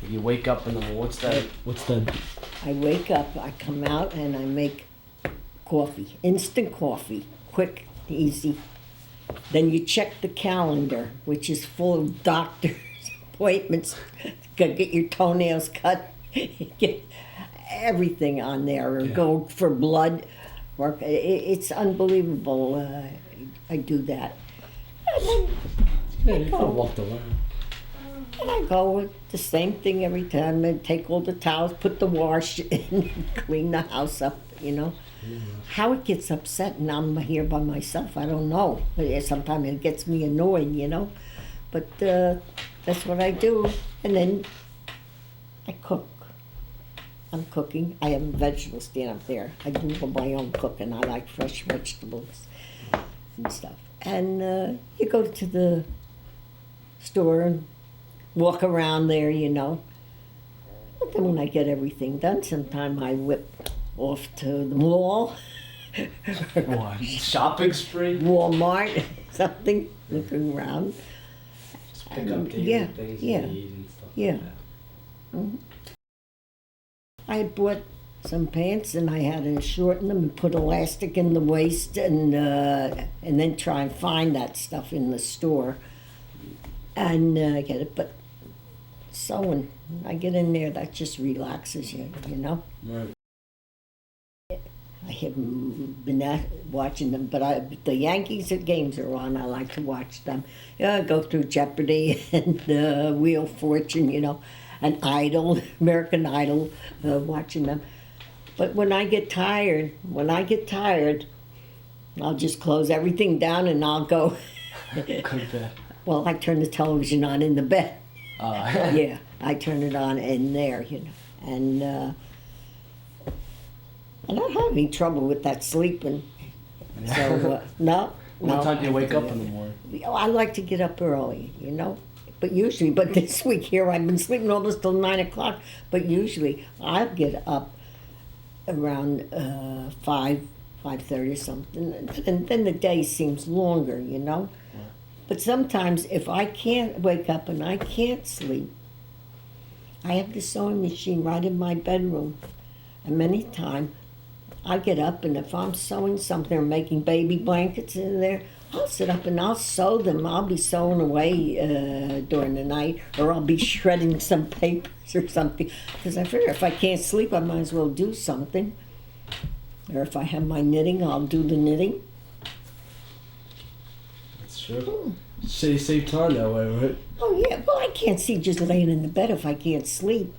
You wake up in the morning. What's the? I wake up, I come out, and I make coffee, instant coffee, quick, easy. Then you check the calendar, which is full of doctor's appointments. Go get your toenails cut, get everything on there, or go for blood work. It's unbelievable. I do that. And then I go. Walked around. And I go with the same thing every time. I take all the towels, put the wash in, clean the house up, you know. How it gets upset and I'm here by myself, I don't know. Sometimes it gets me annoyed, you know. But that's what I do. And then I cook. I'm cooking. I have a vegetable stand up there. I do all my own cooking. I like fresh vegetables and stuff. And you go to the store and walk around there, you know. But then when I get everything done, sometime I whip off to the mall. Shopping spree? Walmart, something, looking around. Just pick up daily things you need and stuff like that. Mm-hmm. I bought some pants and I had to shorten them and put elastic in the waist and then try and find that stuff in the store and get it. But sewing, I get in there, that just relaxes you, you know? Right. I haven't been watching them, but the Yankees games are on. I like to watch them. Yeah, I go through Jeopardy and Wheel of Fortune, you know, and Idol, American Idol, watching them. But when I get tired, I'll just close everything down and I'll go. Go to bed. Well, I turn the television on in the bed. Yeah, I turn it on in there, you know, and I don't have any trouble with that sleeping. So, no. What time do you wake up in the morning? I like to get up early, you know. But this week here, I've been sleeping almost till 9 o'clock. But usually, I'll get up around 5:30 or something. And then the day seems longer, you know. Yeah. But sometimes, if I can't wake up and I can't sleep, I have the sewing machine right in my bedroom. And many times, I get up, and if I'm sewing something or making baby blankets in there, I'll sit up and I'll sew them. I'll be sewing away during the night, or I'll be shredding some papers or something. Because I figure if I can't sleep, I might as well do something. Or if I have my knitting, I'll do the knitting. That's true. So you save time that way, right? Oh, yeah. Well, I can't see just laying in the bed if I can't sleep.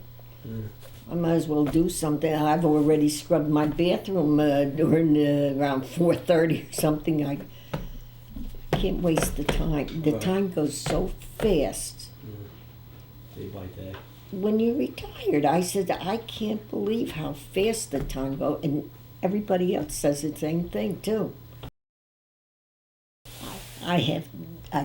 I might as well do something. I've already scrubbed my bathroom during around 4:30 or something. I can't waste the time. The time goes so fast. Day by day. When you're retired, I said, I can't believe how fast the time goes. And everybody else says the same thing, too. I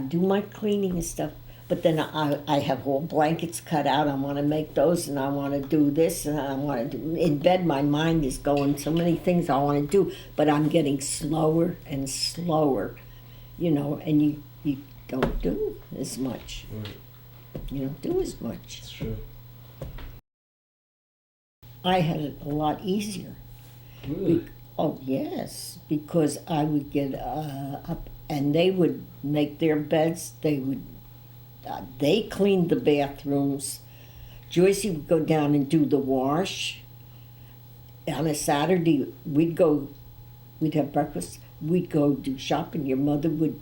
do my cleaning and stuff. But then I have all blankets cut out. I want to make those, and I want to do this, and I want to do. In bed, my mind is going so many things I want to do, but I'm getting slower and slower, you know. And you don't do as much. Right. You don't do as much. It's true. I had it a lot easier. Really? Oh yes, because I would get up, and they would make their beds. They cleaned the bathrooms. Joycey would go down and do the wash. On a Saturday, we'd have breakfast. We'd go do shopping. Your mother would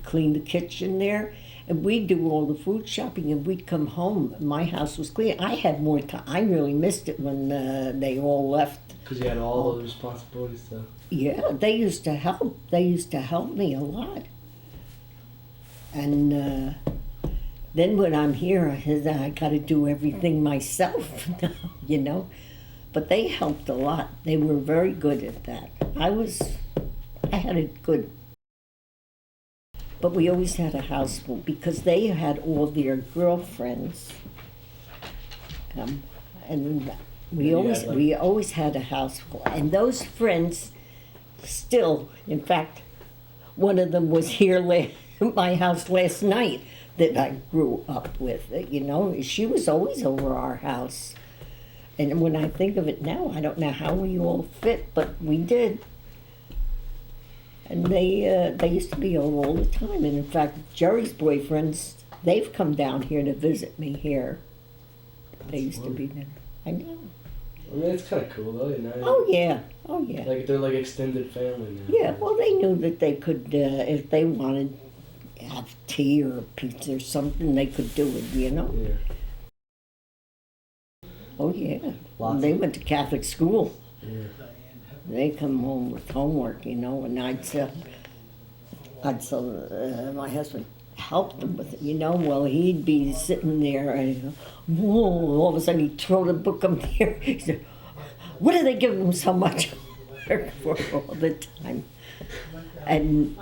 clean the kitchen there. And we'd do all the food shopping, and we'd come home. My house was clean. I had more time. I really missed it when they all left. Because you had all the responsibilities to... Yeah, they used to help. They used to help me a lot. And then when I'm here, I got to do everything myself now, you know. But they helped a lot. They were very good at that. I had it good. But we always had a house full because they had all their girlfriends. And we always had a house full. And those friends still, in fact, one of them was here at my house last night that I grew up with. You know, she was always over our house. And when I think of it now, I don't know how we all fit, but we did. And they used to be over all the time. And in fact, Jerry's boyfriends, they've come down here to visit me here. They used to be there. I know. I mean, it's kind of cool though, you know. Oh yeah, oh yeah. Like they're like extended family now. Yeah, well, they knew that they could, if they wanted to have tea or pizza or something, they could do it, you know? Yeah. Oh, yeah. Lots They of- went to Catholic school. Yeah. They come home with homework, you know, and my husband helped them with it, you know. Well, he'd be sitting there and he'd go, whoa, all of a sudden he'd throw the book up there. He said, what are they giving them so much work for all the time? And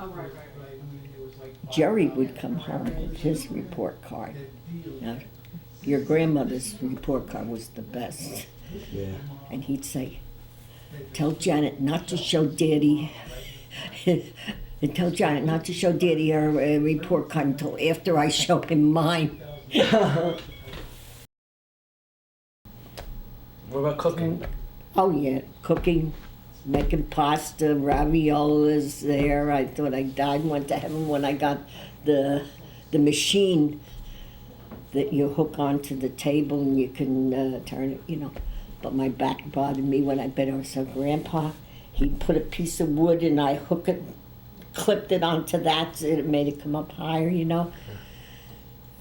Jerry would come home with his report card. Now, your grandmother's report card was the best. Yeah. And he'd say, tell Janet not to show Daddy, and tell Janet not to show Daddy her report card until after I show him mine. What about cooking? Oh yeah, cooking, making pasta, raviolis there. I thought I died and went to heaven when I got the machine that you hook onto the table and you can turn it, you know. But my back bothered me when I bet over. So Grandpa, he put a piece of wood and I clipped it onto that so it made it come up higher, you know.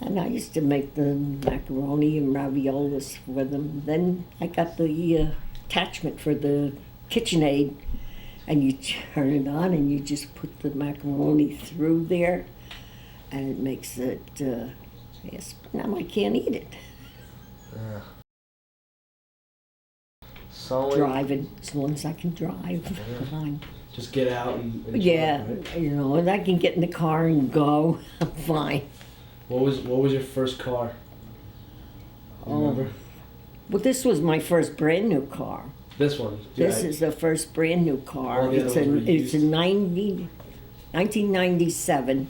And I used to make the macaroni and raviolis for them. Then I got the attachment for the KitchenAid, and you turn it on and you just put the macaroni through there, and it makes it, yes, now I can't eat it. Yeah. So Driving, as long as I can drive, Yeah. fine. just get out and Yeah, drive, right? you know, and I can get in the car and go, I'm fine. What was your first car? You Oh. remember? Well, this was my first brand new car. This one. This Yeah, is the first brand new car. All the It's other ones were it's a used. 1997.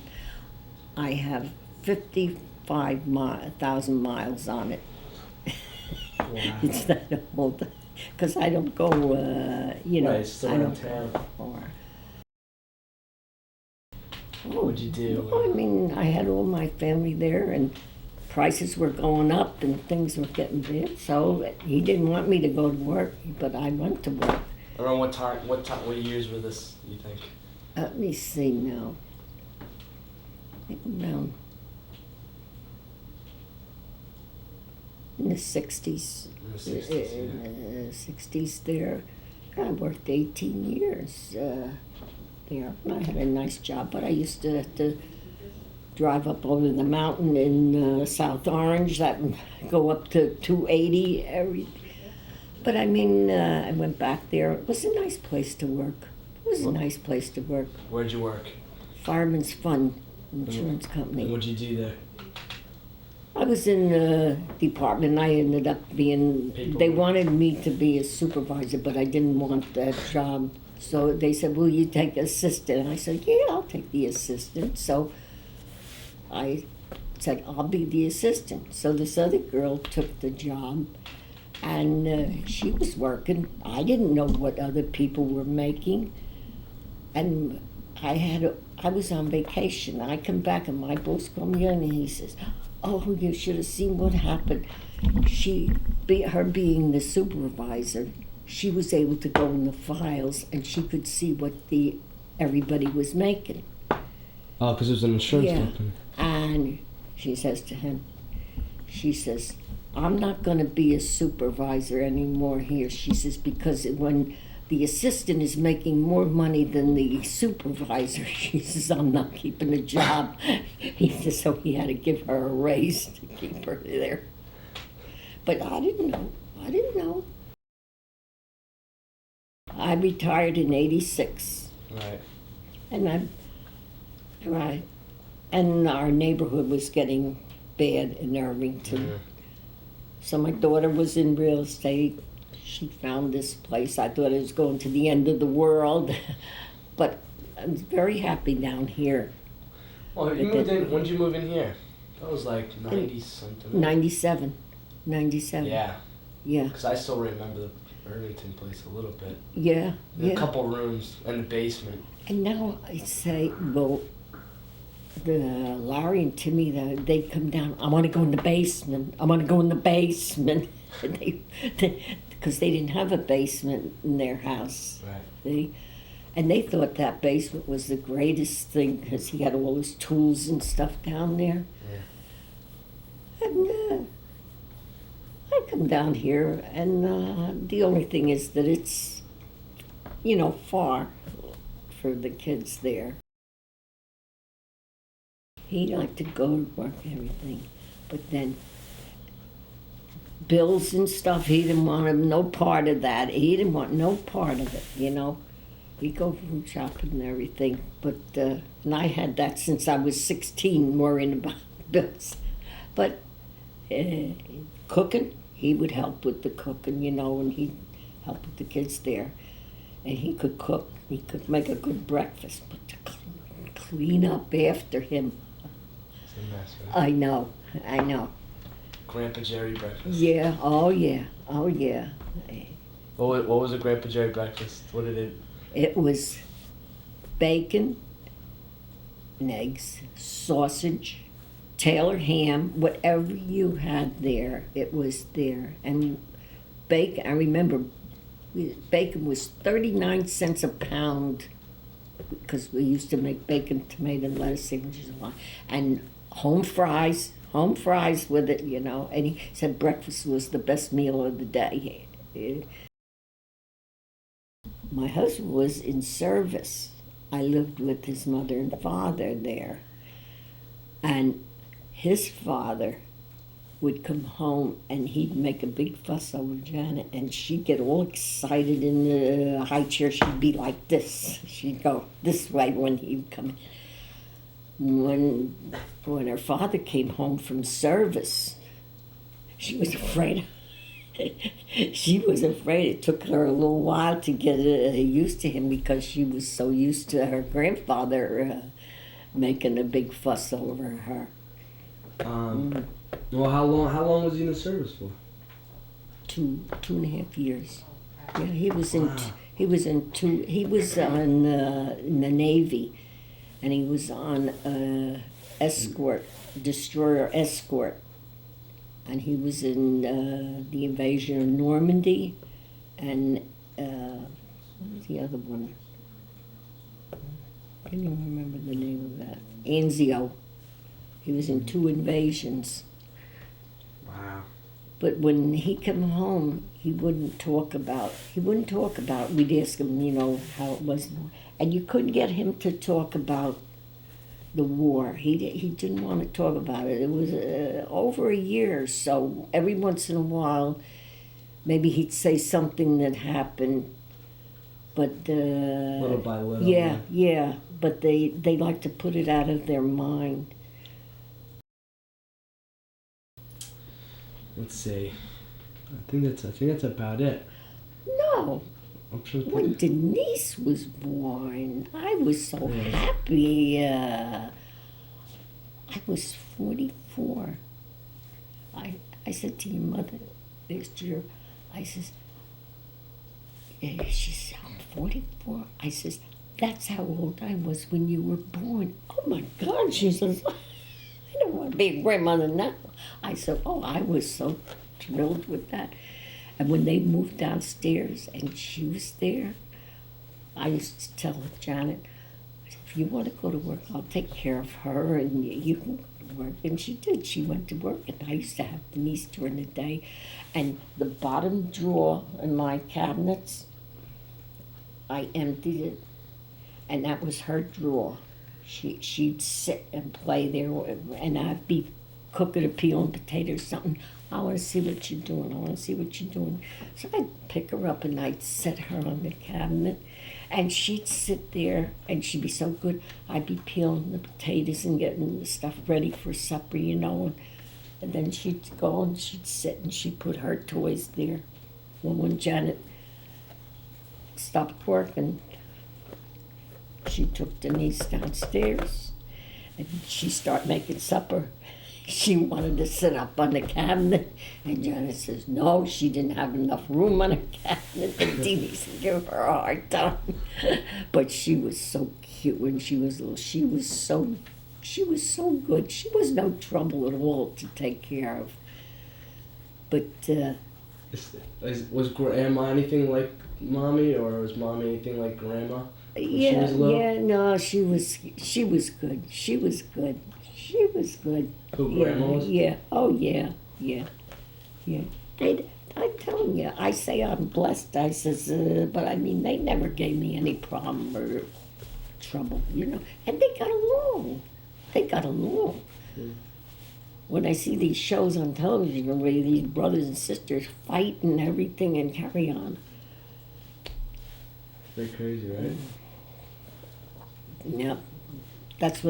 I have 55,000 miles on it. Wow. It's that old. Because I don't go, you know, Right, it's still I around don't town. go far. What would you do? Well, I mean, I had all my family there, and prices were going up, and things were getting big. So he didn't want me to go to work, but I went to work. Around what years were this, you think? Let me see now. I think around in the 60s. In the 60s, yeah. In the 60s there. I worked 18 years there. And I had a nice job, but I used to have to drive up over the mountain in South Orange, that would go up to 280 But I mean, I went back there. It was a nice place to work. It was a nice place to work. Where'd you work? Fireman's Fund Insurance Company. And what'd you do there? I was in the department. I ended up being, they wanted me to be a supervisor, but I didn't want that job. So they said, will you take assistant? And I said, yeah, I'll take the assistant. So I said, I'll be the assistant. So this other girl took the job, and she was working. I didn't know what other people were making. And I was on vacation. I come back and my boss called me in and he says, oh, you should have seen what happened. Her being the supervisor, she was able to go in the files and she could see what everybody was making. Oh, because it was an insurance Yeah. company. And she says to him, she says, I'm not going to be a supervisor anymore here. She says, because when the assistant is making more money than the supervisor, she says, I'm not keeping a job. He says, so he had to give her a raise to keep her there. But I didn't know. I retired in 86. Right. And our neighborhood was getting bad in Irvington. Mhm. So my daughter was in real estate. She found this place. I thought it was going to the end of the world. But I'm very happy down here. Well, you moved in. When did you move in here? That was like 90 something. 97. Yeah. Yeah. Because I still remember the Irvington place a little bit. Yeah. A couple rooms in the basement. And now I say, well, Larry and Timmy, they'd come down. I want to go in the basement. I want to go in the basement. Because they didn't have a basement in their house. Right. And they thought that basement was the greatest thing because he had all his tools and stuff down there. Yeah. And I come down here, and the only thing is that it's, far for the kids there. He liked to go to work and everything, but then bills and stuff, he didn't want no part of that. He didn't want no part of it, He'd go food shopping and everything, but and I had that since I was 16, worrying about bills. But cooking, he would help with the cooking, and he'd help with the kids there. And he could cook. He could make a good breakfast, but to clean up after him. It's a mess, right? I know. Grandpa Jerry breakfast. Yeah, oh yeah. What was a Grandpa Jerry breakfast? What did it? It was bacon and eggs, sausage, Taylor ham, whatever you had there, it was there. And bacon, I remember bacon was 39 cents a pound because we used to make bacon, tomato, and lettuce sandwiches a lot. And home fries with it, And he said breakfast was the best meal of the day. My husband was in service. I lived with his mother and father there. And his father would come home and he'd make a big fuss over Janet, and she'd get all excited in the high chair. She'd be like this. She'd go this way when he'd come. When her father came home from service, she was afraid. She was afraid. It took her a little while to get used to him because she was so used to her grandfather making a big fuss over her. Well, how long was he in the service for? 2.5 years. Yeah, he was in the Navy, and he was on destroyer escort, and he was in the invasion of Normandy, and what was the other one? I can't even remember the name of that. Anzio. He was in 2 invasions. Wow. But when he came home, he wouldn't talk about it. We'd ask him, how it was. And you couldn't get him to talk about the war. He didn't want to talk about it. It was over a year, so every once in a while, maybe he'd say something that happened. But little by little. Yeah. But they like to put it out of their mind. Let's see. I think that's about it. No. I'm trying to When think. Denise was born, I was so happy. I was 44. I said to your mother next year, I says, she said, I'm 44. I says, that's how old I was when you were born. Oh my God, she says, I don't want to be a grandmother now. I said, I was so thrilled with that. And when they moved downstairs and she was there, I used to tell Janet, I said, if you want to go to work, I'll take care of her and you can go to work. And she did. She went to work, and I used to have Denise during the day. And the bottom drawer in my cabinets, I emptied it, and that was her drawer. She'd sit and play there, and I'd be cooking or peeling potatoes or something. I want to see what you're doing. So I'd pick her up and I'd set her on the cabinet, and she'd sit there and she'd be so good. I'd be peeling the potatoes and getting the stuff ready for supper, and then she'd go and she'd sit and she'd put her toys there. Well, when Janet stopped working, she took Denise downstairs and she started making supper. she wanted to sit up on the cabinet, and Janet says no, she didn't have enough room on the cabinet. And Dee Dee's to give her a hard time, but she was so cute when she was little. She was so good. She was no trouble at all to take care of. But was Grandma anything like Mommy, or was Mommy anything like Grandma? No, she was good. She was good. She was Who, Grandma was? Yeah. Oh yeah. I'm telling you, I say I'm blessed. I says, but I mean, they never gave me any problem or trouble, and they got along. When I see these shows on television where these brothers and sisters fight and everything and carry on. Very crazy, right? Yeah. That's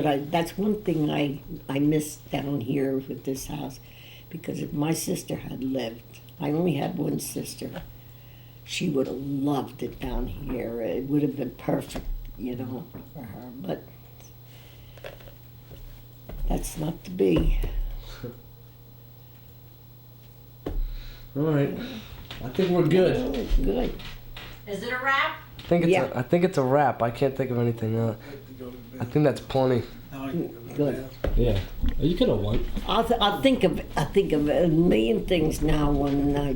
one thing I miss down here with this house, because if my sister had lived, I only had one sister, she would have loved it down here. It would have been perfect, for her, but that's not to be. All right. I think we're good. Good. Is it a wrap? I think it's a wrap. I can't think of anything else. I think that's plenty. Good. Yeah. You could have won. I'll think of a million things now when I